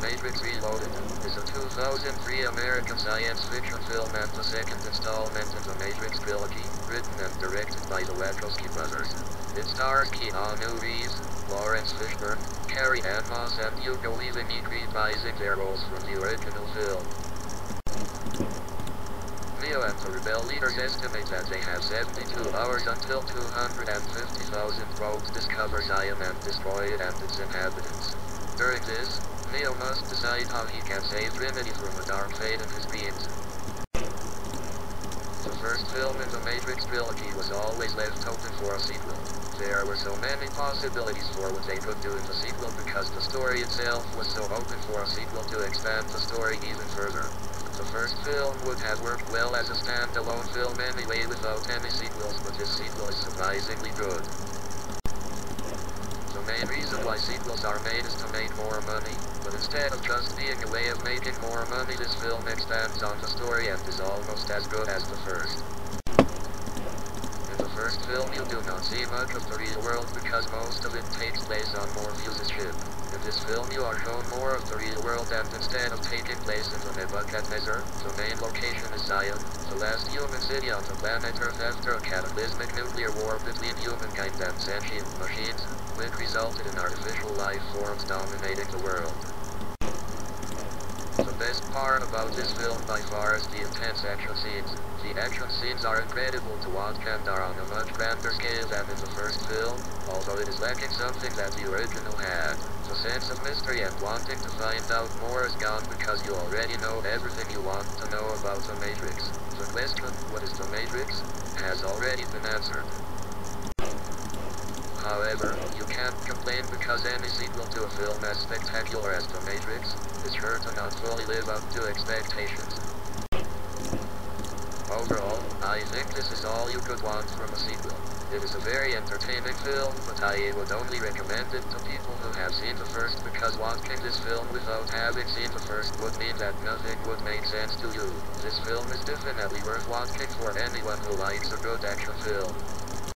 Matrix Reloaded is a 2003 American science fiction film and the second installment in the Matrix trilogy, written and directed by the Wachowski brothers. It stars Keanu Reeves, Lawrence Fishburne, Carrie Ann Moss and Hugo Weaving, reprising their roles from the original film. Neo and the Rebel leaders estimate that they have 72 hours until 250,000 rogues discover Zion and destroy it and its inhabitants. During this, Neo must decide how he can save Trinity from a dark fate in his beams. The first film in the Matrix trilogy was always left open for a sequel. There were so many possibilities for what they could do in the sequel because the story itself was so open for a sequel to expand the story even further. The first film would have worked well as a standalone film anyway without any sequels, but this sequel is surprisingly good. The main reason why sequels are made is to make more money, but instead of just being a way of making more money, this film expands on the story and is almost as good as the first. In the first film you do not see much of the real world because most of it takes place on Morpheus' ship. In this film you are shown more of the real world, and instead of taking place in the Nebuchadnezzar, the main location is Zion, the last human city on the planet Earth after a cataclysmic nuclear war between humankind and sentient machines, which resulted in artificial life forms dominating the world. The best part about this film by far is the intense action scenes. The action scenes are incredible to watch and are on a much grander scale than in the first film, although it is lacking something that the original had. The sense of mystery and wanting to find out more is gone because you already know everything you want to know about the Matrix. The question, what is the Matrix, has already been answered. However, you can't complain because any sequel to a film as spectacular as The Matrix is sure to not fully live up to expectations. Overall, I think this is all you could want from a sequel. It is a very entertaining film, but I would only recommend it to people who have seen the first because watching this film without having seen the first would mean that nothing would make sense to you. This film is definitely worth watching for anyone who likes a good action film.